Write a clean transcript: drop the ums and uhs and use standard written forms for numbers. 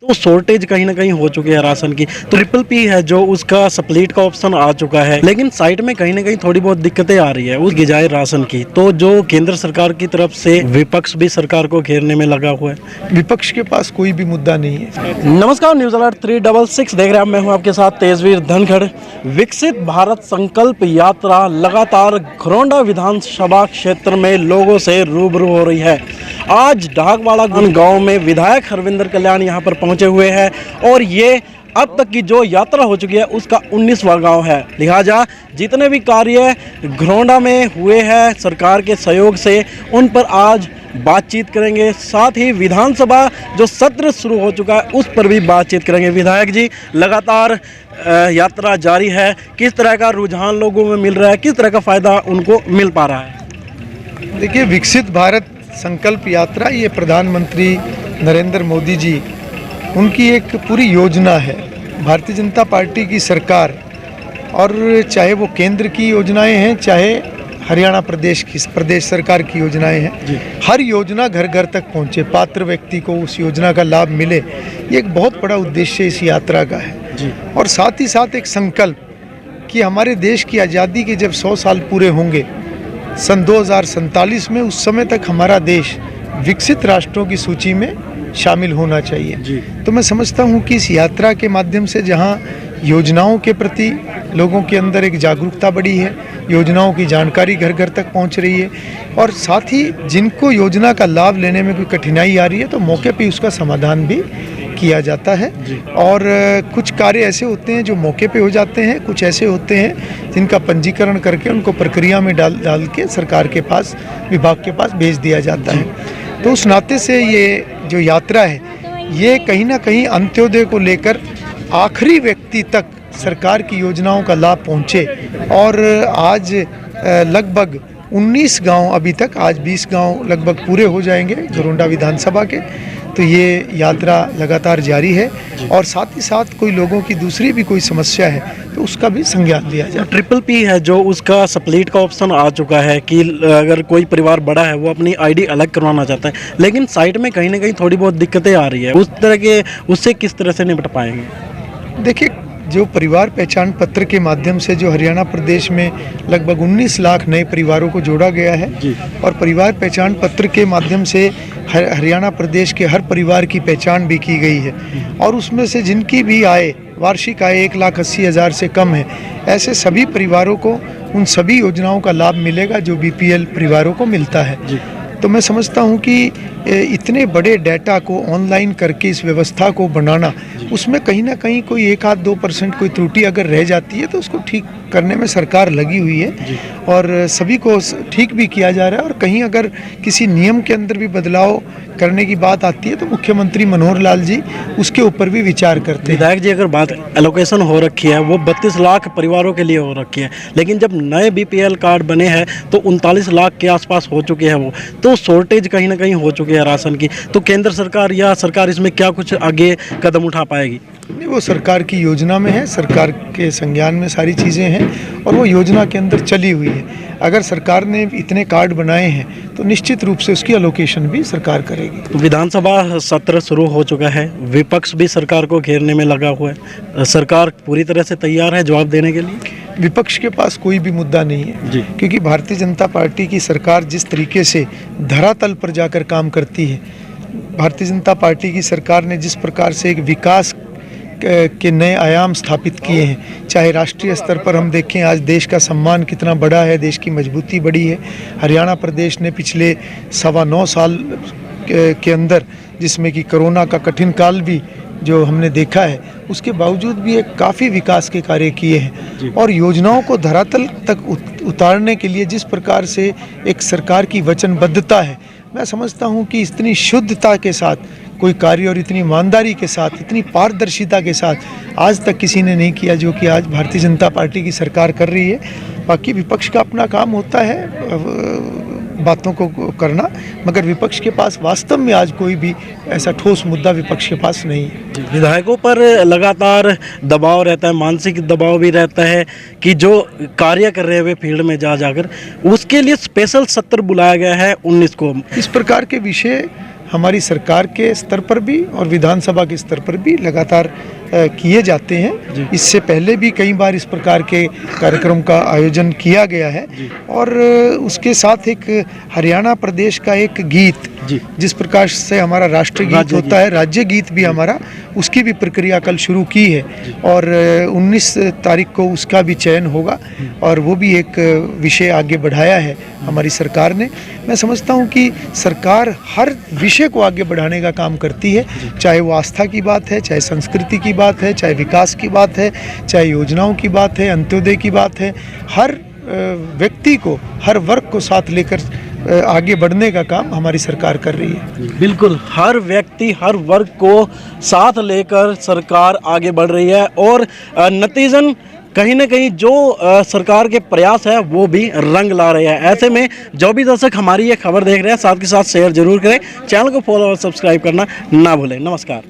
तो शॉर्टेज कहीं ना कहीं हो चुकी है राशन की। तो ट्रिपल पी है जो उसका स्प्लिट का ऑप्शन आ चुका है, लेकिन साइड में कहीं ना कहीं थोड़ी बहुत दिक्कतें आ रही है उस गिजाए राशन की। तो जो केंद्र सरकार की तरफ से विपक्ष भी सरकार को घेरने में लगा हुआ है। विपक्ष के पास कोई भी मुद्दा नहीं है। नमस्कार, न्यूज अलर्ट 366 देख रहे हैं। मैं हूं आपके साथ तेजवीर धनखड़। विकसित भारत संकल्प यात्रा लगातार घरौंडा विधानसभा क्षेत्र में लोगों से रूबरू हो रही है। आज ढाकवाड़ा गांव में विधायक हरविंदर कल्याण यहां पर पहुंचे हुए हैं और ये अब तक की जो यात्रा हो चुकी है उसका 19वां गांव है। लिहाजा जितने भी कार्य घरौंडा में हुए हैं सरकार के सहयोग से, उन पर आज बातचीत करेंगे। साथ ही विधानसभा जो सत्र शुरू हो चुका है उस पर भी बातचीत करेंगे। विधायक जी, लगातार यात्रा जारी है, किस तरह का रुझान लोगों में मिल रहा है, किस तरह का फ़ायदा उनको मिल पा रहा है? देखिए, विकसित भारत संकल्प यात्रा ये प्रधानमंत्री नरेंद्र मोदी जी, उनकी एक पूरी योजना है। भारतीय जनता पार्टी की सरकार, और चाहे वो केंद्र की योजनाएं हैं चाहे हरियाणा प्रदेश सरकार की योजनाएं हैं, हर योजना घर घर तक पहुंचे, पात्र व्यक्ति को उस योजना का लाभ मिले, ये एक बहुत बड़ा उद्देश्य इस यात्रा का है। और साथ ही साथ एक संकल्प कि हमारे देश की आज़ादी के जब 100 साल पूरे होंगे सन 2047 में, उस समय तक हमारा देश विकसित राष्ट्रों की सूची में शामिल होना चाहिए। तो मैं समझता हूँ कि इस यात्रा के माध्यम से जहाँ योजनाओं के प्रति लोगों के अंदर एक जागरूकता बढ़ी है, योजनाओं की जानकारी घर घर तक पहुंच रही है, और साथ ही जिनको योजना का लाभ लेने में कोई कठिनाई आ रही है तो मौके पे उसका समाधान भी किया जाता है। और कुछ कार्य ऐसे होते हैं जो मौके पे हो जाते हैं, कुछ ऐसे होते हैं जिनका पंजीकरण करके उनको प्रक्रिया में डाल के सरकार के पास, विभाग के पास भेज दिया जाता है। तो उस नाते से ये जो यात्रा है ये कहीं ना कहीं अंत्योदय को लेकर आखिरी व्यक्ति तक सरकार की योजनाओं का लाभ पहुँचे। और आज लगभग 19 गांव, अभी तक आज 20 गांव लगभग पूरे हो जाएंगे घरौंडा विधानसभा के। तो ये यात्रा लगातार जारी है, और साथ ही साथ कोई लोगों की दूसरी भी कोई समस्या है तो उसका भी संज्ञान लिया जाए। ट्रिपल पी है जो उसका स्प्लिट का ऑप्शन आ चुका है कि अगर कोई परिवार बड़ा है वो अपनी आईडी अलग करवाना चाहता है, लेकिन साइड में कहीं ना कहीं थोड़ी बहुत दिक्कतें आ रही है, उस तरह के उससे किस तरह से निपट पाएंगे? देखिए, जो परिवार पहचान पत्र के माध्यम से जो हरियाणा प्रदेश में लगभग 19 लाख नए परिवारों को जोड़ा गया है, और परिवार पहचान पत्र के माध्यम से हरियाणा प्रदेश के हर परिवार की पहचान भी की गई है, और उसमें से जिनकी भी आय, वार्षिक आय 1,80,000 से कम है, ऐसे सभी परिवारों को उन सभी योजनाओं का लाभ मिलेगा जो बीपीएल परिवारों को मिलता है। तो मैं समझता हूँ कि इतने बड़े डाटा को ऑनलाइन करके इस व्यवस्था को बनाना, उसमें कहीं ना कहीं कोई 1-2% कोई त्रुटि अगर रह जाती है तो उसको ठीक करने में सरकार लगी हुई है, और सभी को ठीक भी किया जा रहा है। और कहीं अगर किसी नियम के अंदर भी बदलाव करने की बात आती है तो मुख्यमंत्री मनोहर लाल जी उसके ऊपर भी विचार करते हैं। विधायक जी, अगर बात एलोकेशन हो रखी है वो 32 लाख परिवारों के लिए हो रखी है, लेकिन जब नए बीपीएल कार्ड बने हैं तो 39 लाख के आसपास हो चुके हैं वो, तो शॉर्टेज कहीं ना कहीं हो चुकी है राशन की। तो केंद्र सरकार या सरकार इसमें क्या कुछ आगे कदम उठा पाएगी? नहीं, वो सरकार की योजना में है, सरकार के संज्ञान में सारी चीज़ें हैं, और वो योजना के अंदर चली हुई है। अगर सरकार ने इतने कार्ड बनाए हैं तो निश्चित रूप से उसकी एलोकेशन भी सरकार करेगी। विधानसभा सत्र शुरू हो चुका है, विपक्ष भी सरकार को घेरने में लगा हुआ है, सरकार पूरी तरह से तैयार है जवाब देने के लिए? विपक्ष के पास कोई भी मुद्दा नहीं है, क्योंकि भारतीय जनता पार्टी की सरकार जिस तरीके से धरातल पर जाकर काम करती है, भारतीय जनता पार्टी की सरकार ने जिस प्रकार से एक विकास के नए आयाम स्थापित किए हैं, चाहे राष्ट्रीय स्तर पर हम देखें आज देश का सम्मान कितना बड़ा है, देश की मजबूती बढ़ी है। हरियाणा प्रदेश ने पिछले 9.25 साल के अंदर, जिसमें कि कोरोना का कठिन काल भी जो हमने देखा है, उसके बावजूद भी एक काफ़ी विकास के कार्य किए हैं। और योजनाओं को धरातल तक उतारने के लिए जिस प्रकार से एक सरकार की वचनबद्धता है, मैं समझता हूं कि इतनी शुद्धता के साथ कोई कार्य और इतनी ईमानदारी के साथ, इतनी पारदर्शिता के साथ आज तक किसी ने नहीं किया जो कि आज भारतीय जनता पार्टी की सरकार कर रही है। बाकी विपक्ष का अपना काम होता है बातों को करना, मगर विपक्ष के पास वास्तव में आज कोई भी ऐसा ठोस मुद्दा विपक्ष के पास नहीं है। विधायकों पर लगातार दबाव रहता है, मानसिक दबाव भी रहता है कि जो कार्य कर रहे हुए फील्ड में जाकर उसके लिए स्पेशल सत्र बुलाया गया है 19 को। इस प्रकार के विषय हमारी सरकार के स्तर पर भी और विधानसभा के स्तर पर भी लगातार किए जाते हैं। इससे पहले भी कई बार इस प्रकार के कार्यक्रम का आयोजन किया गया है और उसके साथ एक हरियाणा प्रदेश का एक गीत जिस प्रकार से हमारा राष्ट्रगीत होता है, राज्य गीत भी हमारा, उसकी भी प्रक्रिया कल शुरू की है और 19 तारीख को उसका भी चयन होगा और वो भी एक विषय आगे बढ़ाया है हमारी सरकार ने। मैं समझता हूँ कि सरकार हर विषय को आगे बढ़ाने का काम करती है, चाहे वो आस्था की बात है, चाहे संस्कृति की बात है, चाहे विकास की बात है, चाहे योजनाओं की बात है, अंत्योदय की बात है। हर व्यक्ति को, हर वर्ग को साथ लेकर आगे बढ़ने का काम हमारी सरकार कर रही है। बिल्कुल, हर व्यक्ति, हर वर्ग को साथ लेकर सरकार आगे बढ़ रही है और नतीजन कहीं ना कहीं जो सरकार के प्रयास है वो भी रंग ला रहे हैं। ऐसे में जो भी दर्शक हमारी ये खबर देख रहे हैं, साथ के साथ शेयर जरूर करें, चैनल को फॉलो और सब्सक्राइब करना ना भूलें। नमस्कार।